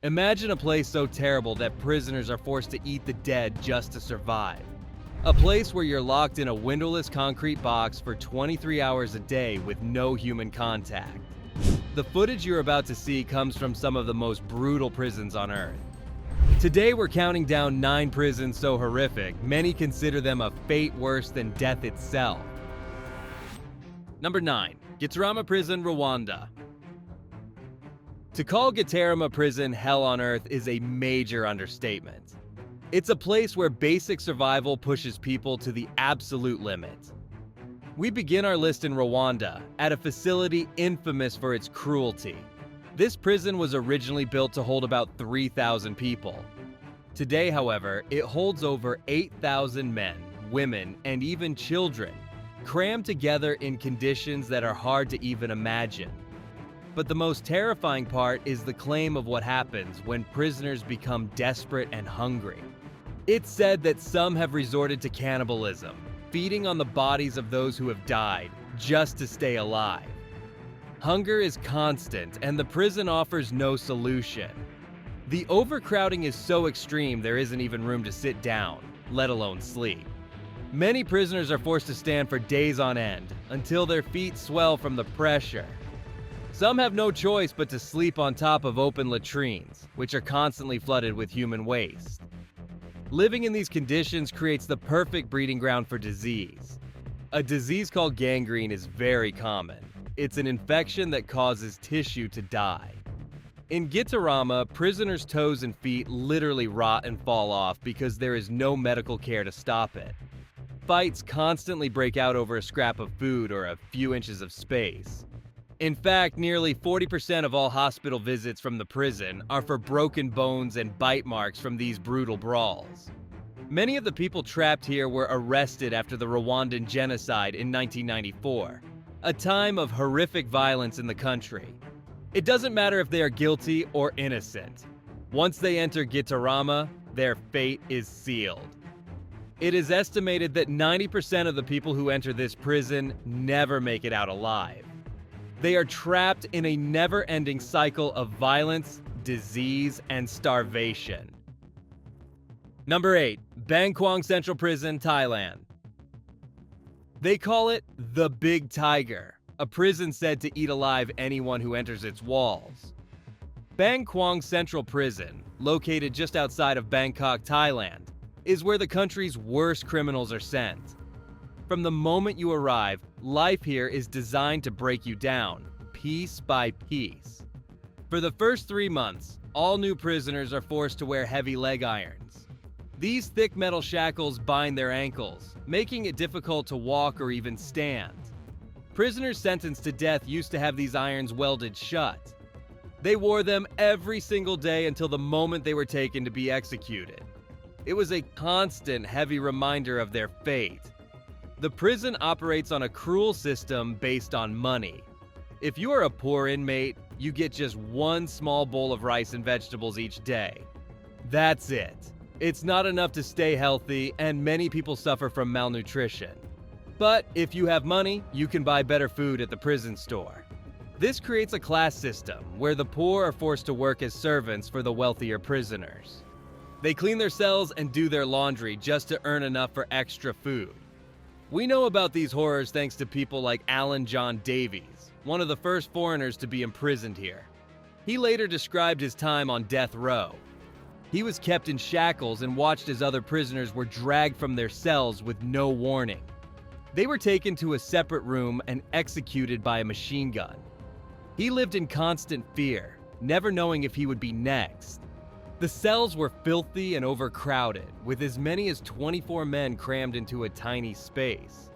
Imagine a place so terrible that prisoners are forced to eat the dead just to survive. A place where you're locked in a windowless concrete box for 23 hours a day with no human contact. The footage you're about to see comes from some of the most brutal prisons on Earth. Today we're counting down 9 prisons so horrific, many consider them a fate worse than death itself. Number 9. Gitarama Prison, Rwanda. To call Gitarama Prison hell on earth is a major understatement. It's a place where basic survival pushes people to the absolute limit. We begin our list in Rwanda, at a facility infamous for its cruelty. This prison was originally built to hold about 3,000 people. Today, however, it holds over 8,000 men, women, and even children, crammed together in conditions that are hard to even imagine. But the most terrifying part is the claim of what happens when prisoners become desperate and hungry. It's said that some have resorted to cannibalism, feeding on the bodies of those who have died, just to stay alive. Hunger is constant, and the prison offers no solution. The overcrowding is so extreme there isn't even room to sit down, let alone sleep. Many prisoners are forced to stand for days on end, until their feet swell from the pressure. Some have no choice but to sleep on top of open latrines, which are constantly flooded with human waste. Living in these conditions creates the perfect breeding ground for disease. A disease called gangrene is very common. It's an infection that causes tissue to die. In Gitarama, prisoners' toes and feet literally rot and fall off because there is no medical care to stop it. Fights constantly break out over a scrap of food or a few inches of space. In fact, nearly 40% of all hospital visits from the prison are for broken bones and bite marks from these brutal brawls. Many of the people trapped here were arrested after the Rwandan genocide in 1994, a time of horrific violence in the country. It doesn't matter if they are guilty or innocent. Once they enter Gitarama, their fate is sealed. It is estimated that 90% of the people who enter this prison never make it out alive. They are trapped in a never-ending cycle of violence, disease, and starvation. Number 8. Kwang Central Prison, Thailand. They call it the Big Tiger, a prison said to eat alive anyone who enters its walls. Kwang Central Prison, located just outside of Bangkok, Thailand, is where the country's worst criminals are sent. From the moment you arrive, life here is designed to break you down, piece by piece. For the first 3 months, all new prisoners are forced to wear heavy leg irons. These thick metal shackles bind their ankles, making it difficult to walk or even stand. Prisoners sentenced to death used to have these irons welded shut. They wore them every single day until the moment they were taken to be executed. It was a constant, heavy reminder of their fate. The prison operates on a cruel system based on money. If you are a poor inmate, you get just one small bowl of rice and vegetables each day. That's it. It's not enough to stay healthy, and many people suffer from malnutrition. But if you have money, you can buy better food at the prison store. This creates a class system where the poor are forced to work as servants for the wealthier prisoners. They clean their cells and do their laundry just to earn enough for extra food. We know about these horrors thanks to people like Alan John Davies, one of the first foreigners to be imprisoned here. He later described his time on death row. He was kept in shackles and watched as other prisoners were dragged from their cells with no warning. They were taken to a separate room and executed by a machine gun. He lived in constant fear, never knowing if he would be next. The cells were filthy and overcrowded, with as many as 24 men crammed into a tiny space.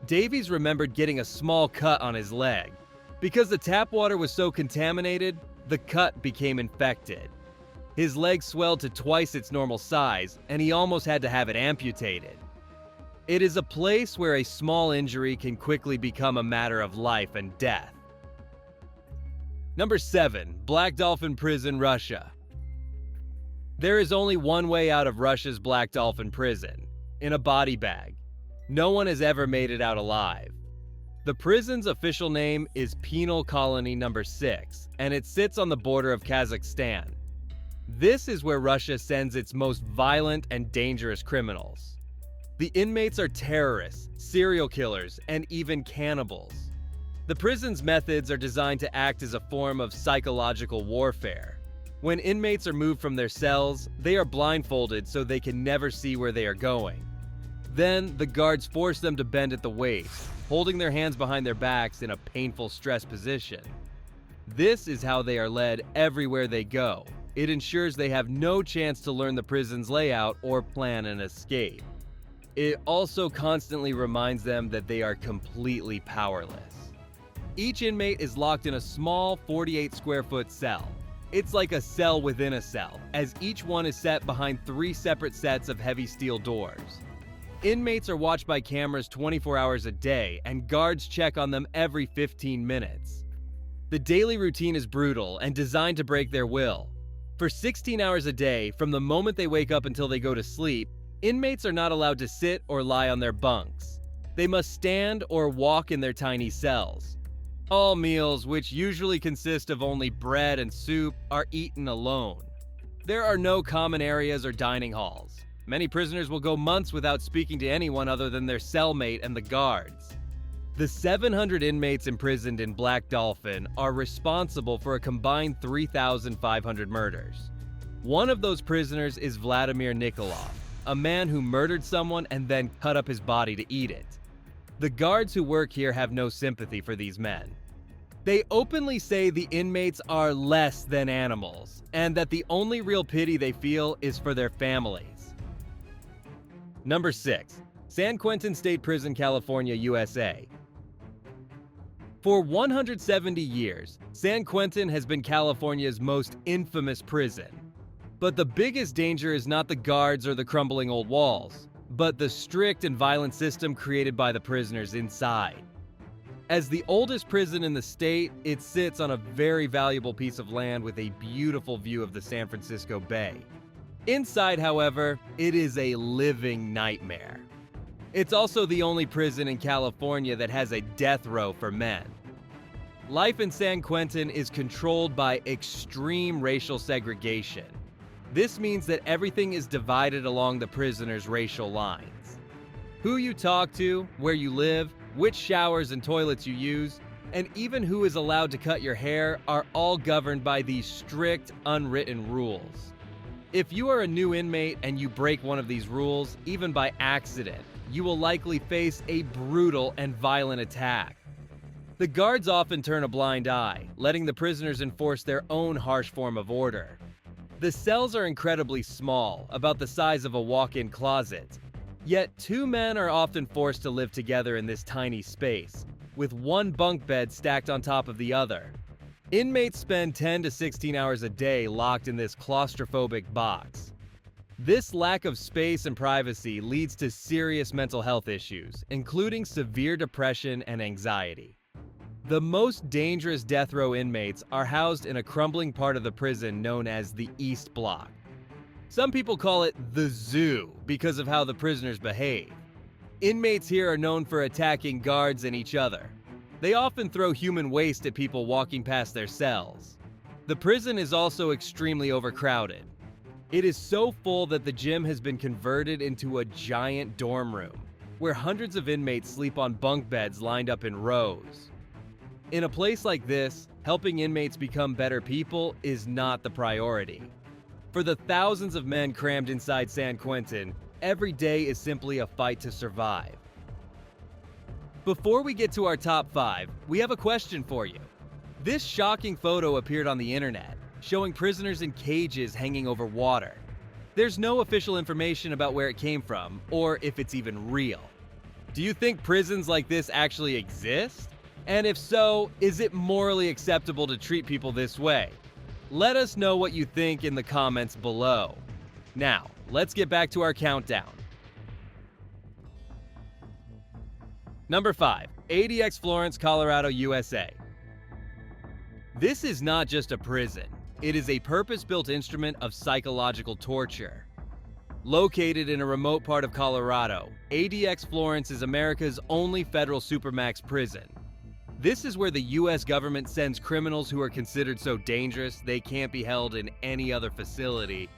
Davies remembered getting a small cut on his leg. Because the tap water was so contaminated, the cut became infected. His leg swelled to twice its normal size, and he almost had to have it amputated. It is a place where a small injury can quickly become a matter of life and death. Number 7. Black Dolphin Prison, Russia. There is only one way out of Russia's Black Dolphin prison, in a body bag. No one has ever made it out alive. The prison's official name is Penal Colony Number 6, and it sits on the border of Kazakhstan. This is where Russia sends its most violent and dangerous criminals. The inmates are terrorists, serial killers, and even cannibals. The prison's methods are designed to act as a form of psychological warfare. When inmates are moved from their cells, they are blindfolded so they can never see where they are going. Then, the guards force them to bend at the waist, holding their hands behind their backs in a painful stress position. This is how they are led everywhere they go. It ensures they have no chance to learn the prison's layout or plan an escape. It also constantly reminds them that they are completely powerless. Each inmate is locked in a small 48 square foot cell. It's like a cell within a cell, as each one is set behind 3 separate sets of heavy steel doors. Inmates are watched by cameras 24 hours a day, and guards check on them every 15 minutes. The daily routine is brutal and designed to break their will. For 16 hours a day, from the moment they wake up until they go to sleep, inmates are not allowed to sit or lie on their bunks. They must stand or walk in their tiny cells. All meals, which usually consist of only bread and soup, are eaten alone. There are no common areas or dining halls. Many prisoners will go months without speaking to anyone other than their cellmate and the guards. The 700 inmates imprisoned in Black Dolphin are responsible for a combined 3,500 murders. One of those prisoners is Vladimir Nikolov, a man who murdered someone and then cut up his body to eat it. The guards who work here have no sympathy for these men. They openly say the inmates are less than animals, and that the only real pity they feel is for their families. Number 6. San Quentin State Prison, California, USA. For 170 years, San Quentin has been California's most infamous prison. But the biggest danger is not the guards or the crumbling old walls, but the strict and violent system created by the prisoners inside. As the oldest prison in the state, it sits on a very valuable piece of land with a beautiful view of the San Francisco Bay. Inside, however, it is a living nightmare. It's also the only prison in California that has a death row for men. Life in San Quentin is controlled by extreme racial segregation. This means that everything is divided along the prisoners' racial lines. Who you talk to, where you live, which showers and toilets you use, and even who is allowed to cut your hair are all governed by these strict, unwritten rules. If you are a new inmate and you break one of these rules, even by accident, you will likely face a brutal and violent attack. The guards often turn a blind eye, letting the prisoners enforce their own harsh form of order. The cells are incredibly small, about the size of a walk-in closet. Yet 2 men are often forced to live together in this tiny space, with one bunk bed stacked on top of the other. Inmates spend 10 to 16 hours a day locked in this claustrophobic box. This lack of space and privacy leads to serious mental health issues, including severe depression and anxiety. The most dangerous death row inmates are housed in a crumbling part of the prison known as the East Block. Some people call it the zoo because of how the prisoners behave. Inmates here are known for attacking guards and each other. They often throw human waste at people walking past their cells. The prison is also extremely overcrowded. It is so full that the gym has been converted into a giant dorm room, where hundreds of inmates sleep on bunk beds lined up in rows. In a place like this, helping inmates become better people is not the priority. For the thousands of men crammed inside San Quentin, every day is simply a fight to survive. Before we get to our top 5, we have a question for you. This shocking photo appeared on the internet, showing prisoners in cages hanging over water. There's no official information about where it came from, or if it's even real. Do you think prisons like this actually exist? And if so, is it morally acceptable to treat people this way? Let us know what you think in the comments below. Now, let's get back to our countdown. Number 5. ADX Florence, Colorado, USA. This is not just a prison. It is a purpose-built instrument of psychological torture. Located in a remote part of Colorado, ADX Florence is America's only federal supermax prison. This is where the US government sends criminals who are considered so dangerous they can't be held in any other facility.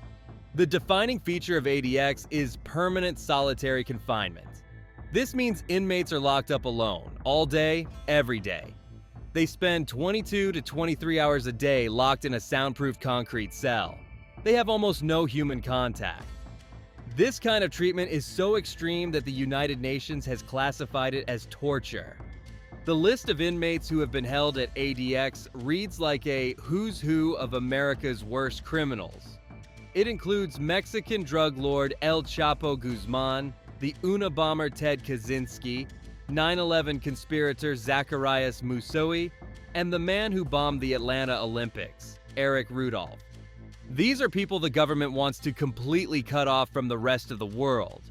The defining feature of ADX is permanent solitary confinement. This means inmates are locked up alone, all day, every day. They spend 22 to 23 hours a day locked in a soundproof concrete cell. They have almost no human contact. This kind of treatment is so extreme that the United Nations has classified it as torture. The list of inmates who have been held at ADX reads like a who's who of America's worst criminals. It includes Mexican drug lord El Chapo Guzman, the Unabomber Ted Kaczynski, 9/11 conspirator Zacharias Moussoui, and the man who bombed the Atlanta Olympics, Eric Rudolph. These are people the government wants to completely cut off from the rest of the world.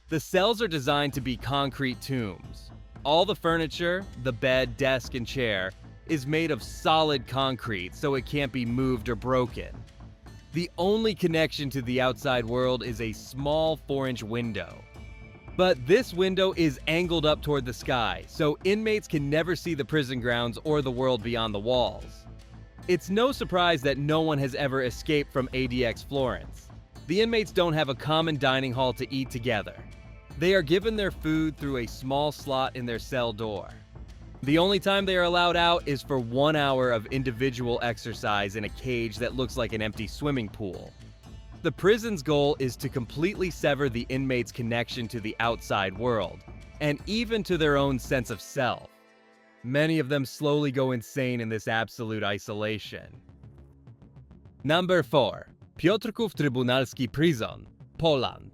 The cells are designed to be concrete tombs. All the furniture, the bed, desk, and chair, is made of solid concrete so it can't be moved or broken. The only connection to the outside world is a small 4-inch window. But this window is angled up toward the sky, so inmates can never see the prison grounds or the world beyond the walls. It's no surprise that no one has ever escaped from ADX Florence. The inmates don't have a common dining hall to eat together. They are given their food through a small slot in their cell door. The only time they are allowed out is for 1 hour of individual exercise in a cage that looks like an empty swimming pool. The prison's goal is to completely sever the inmate's connection to the outside world, and even to their own sense of self. Many of them slowly go insane in this absolute isolation. Number 4. Potrkow Tribunalski Prison, Poland.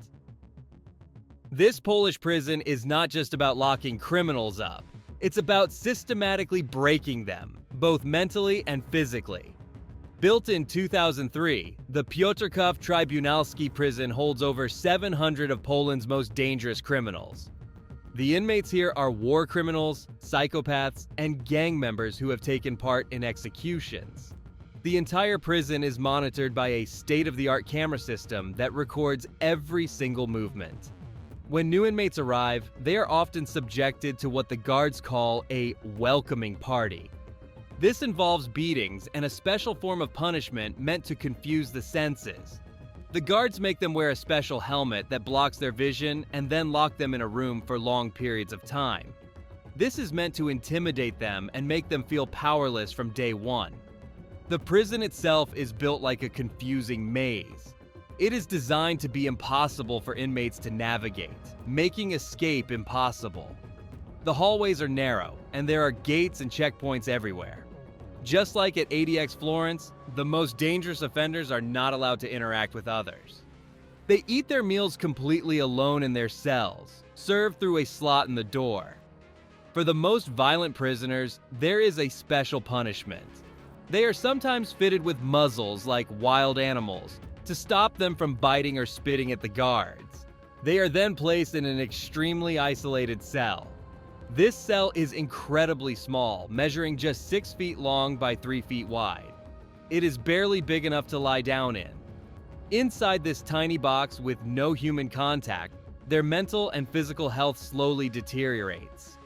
This Polish prison is not just about locking criminals up. It's about systematically breaking them, both mentally and physically. Built in 2003, the Potrkow Tribunalski prison holds over 700 of Poland's most dangerous criminals. The inmates here are war criminals, psychopaths, and gang members who have taken part in executions. The entire prison is monitored by a state-of-the-art camera system that records every single movement. When new inmates arrive, they are often subjected to what the guards call a welcoming party. This involves beatings and a special form of punishment meant to confuse the senses. The guards make them wear a special helmet that blocks their vision and then lock them in a room for long periods of time. This is meant to intimidate them and make them feel powerless from day one. The prison itself is built like a confusing maze. It is designed to be impossible for inmates to navigate, making escape impossible. The hallways are narrow, and there are gates and checkpoints everywhere. Just like at ADX Florence, the most dangerous offenders are not allowed to interact with others. They eat their meals completely alone in their cells, served through a slot in the door. For the most violent prisoners, there is a special punishment. They are sometimes fitted with muzzles like wild animals to stop them from biting or spitting at the guards. They are then placed in an extremely isolated cell. This cell is incredibly small, measuring just 6 feet long by 3 feet wide. It is barely big enough to lie down in. Inside this tiny box with no human contact, their mental and physical health slowly deteriorates.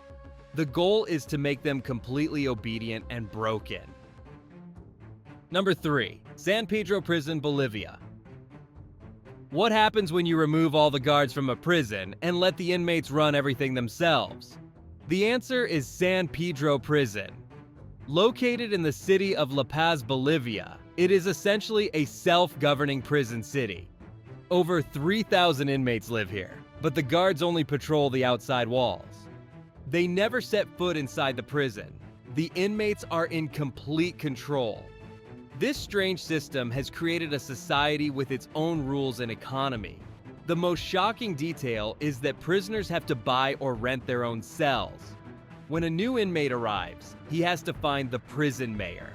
The goal is to make them completely obedient and broken. Number 3. San Pedro Prison, Bolivia. What happens when you remove all the guards from a prison and let the inmates run everything themselves? The answer is San Pedro Prison. Located in the city of La Paz, Bolivia, it is essentially a self-governing prison city. Over 3,000 inmates live here, but the guards only patrol the outside walls. They never set foot inside the prison. The inmates are in complete control. This strange system has created a society with its own rules and economy. The most shocking detail is that prisoners have to buy or rent their own cells. When a new inmate arrives, he has to find the prison mayor.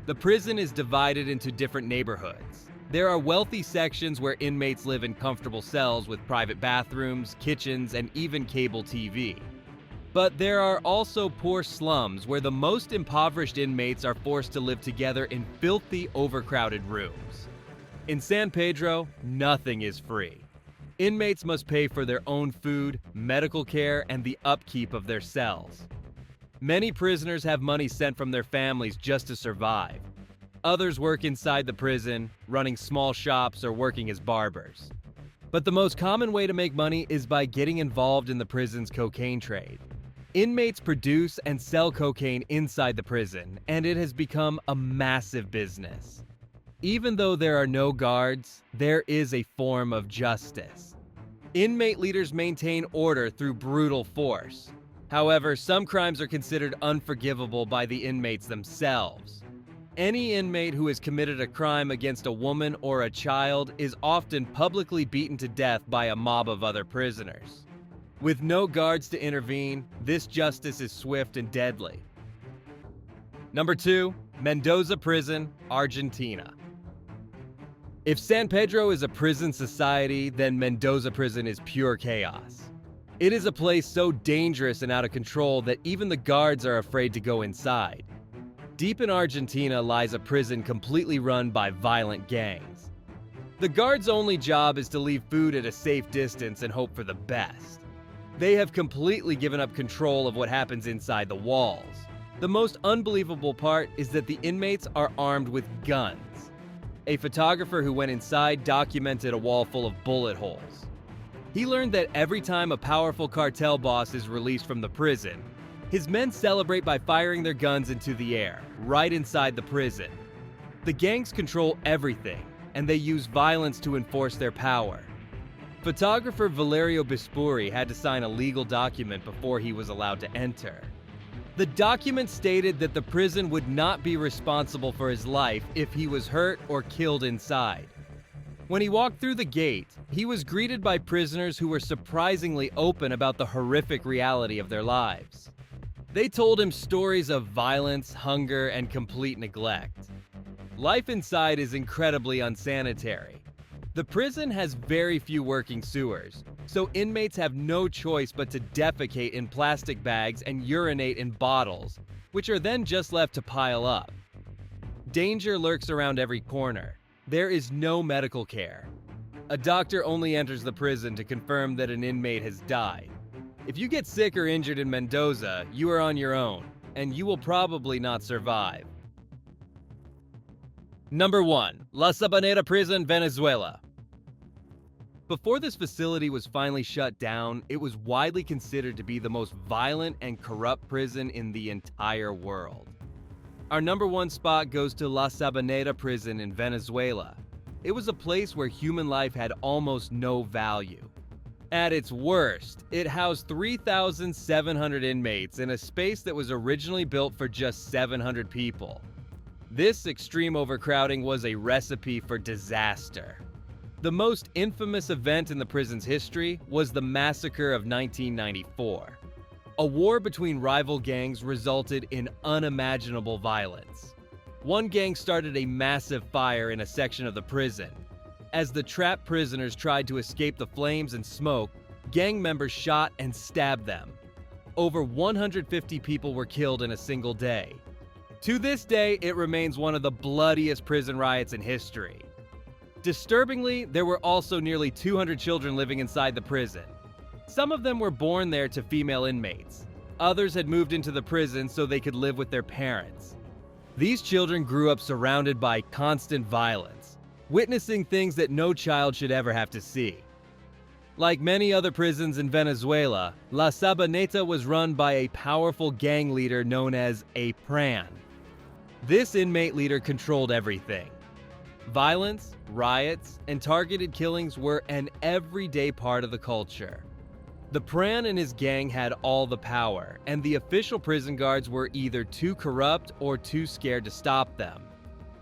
The prison is divided into different neighborhoods. There are wealthy sections where inmates live in comfortable cells with private bathrooms, kitchens, and even cable TV. But there are also poor slums where the most impoverished inmates are forced to live together in filthy, overcrowded rooms. In San Pedro, nothing is free. Inmates must pay for their own food, medical care, and the upkeep of their cells. Many prisoners have money sent from their families just to survive. Others work inside the prison, running small shops or working as barbers. But the most common way to make money is by getting involved in the prison's cocaine trade. Inmates produce and sell cocaine inside the prison, and it has become a massive business. Even though there are no guards, there is a form of justice. Inmate leaders maintain order through brutal force. However, some crimes are considered unforgivable by the inmates themselves. Any inmate who has committed a crime against a woman or a child is often publicly beaten to death by a mob of other prisoners. With no guards to intervene, this justice is swift and deadly. Number 2, Mendoza Prison, Argentina. If San Pedro is a prison society, then Mendoza Prison is pure chaos. It is a place so dangerous and out of control that even the guards are afraid to go inside. Deep in Argentina lies a prison completely run by violent gangs. The guards' only job is to leave food at a safe distance and hope for the best. They have completely given up control of what happens inside the walls. The most unbelievable part is that the inmates are armed with guns. A photographer who went inside documented a wall full of bullet holes. He learned that every time a powerful cartel boss is released from the prison, his men celebrate by firing their guns into the air, right inside the prison. The gangs control everything, and they use violence to enforce their power. Photographer Valerio Bispuri had to sign a legal document before he was allowed to enter. The document stated that the prison would not be responsible for his life if he was hurt or killed inside. When he walked through the gate, he was greeted by prisoners who were surprisingly open about the horrific reality of their lives. They told him stories of violence, hunger, and complete neglect. Life inside is incredibly unsanitary. The prison has very few working sewers, so inmates have no choice but to defecate in plastic bags and urinate in bottles, which are then just left to pile up. Danger lurks around every corner. There is no medical care. A doctor only enters the prison to confirm that an inmate has died. If you get sick or injured in Mendoza, you are on your own, and you will probably not survive. Number 1. La Sabanetta Prison, Venezuela. Before this facility was finally shut down, it was widely considered to be the most violent and corrupt prison in the entire world. Our number 1 spot goes to La Sabanetta Prison in Venezuela. It was a place where human life had almost no value. At its worst, it housed 3,700 inmates in a space that was originally built for just 700 people. This extreme overcrowding was a recipe for disaster. The most infamous event in the prison's history was the massacre of 1994. A war between rival gangs resulted in unimaginable violence. One gang started a massive fire in a section of the prison. As the trapped prisoners tried to escape the flames and smoke, gang members shot and stabbed them. Over 150 people were killed in a single day. To this day, it remains one of the bloodiest prison riots in history. Disturbingly, there were also nearly 200 children living inside the prison. Some of them were born there to female inmates. Others had moved into the prison so they could live with their parents. These children grew up surrounded by constant violence, witnessing things that no child should ever have to see. Like many other prisons in Venezuela, La Sabanetta was run by a powerful gang leader known as a Pran. This inmate leader controlled everything. Violence, riots, and targeted killings were an everyday part of the culture. The Pran and his gang had all the power, and the official prison guards were either too corrupt or too scared to stop them.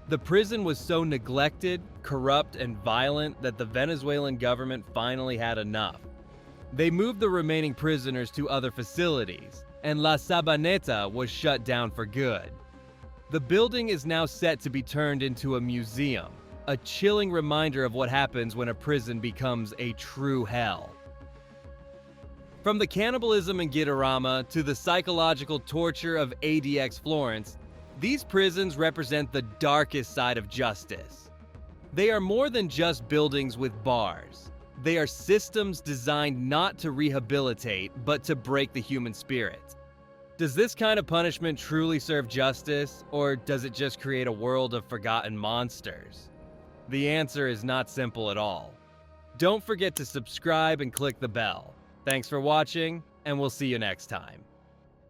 The prison was so neglected, corrupt, and violent that the Venezuelan government finally had enough. They moved the remaining prisoners to other facilities, and La Sabanetta was shut down for good. The building is now set to be turned into a museum, a chilling reminder of what happens when a prison becomes a true hell. From the cannibalism in Gitarama to the psychological torture of ADX Florence, these prisons represent the darkest side of justice. They are more than just buildings with bars. They are systems designed not to rehabilitate, but to break the human spirit. Does this kind of punishment truly serve justice, or does it just create a world of forgotten monsters? The answer is not simple at all. Don't forget to subscribe and click the bell. Thanks for watching, and we'll see you next time.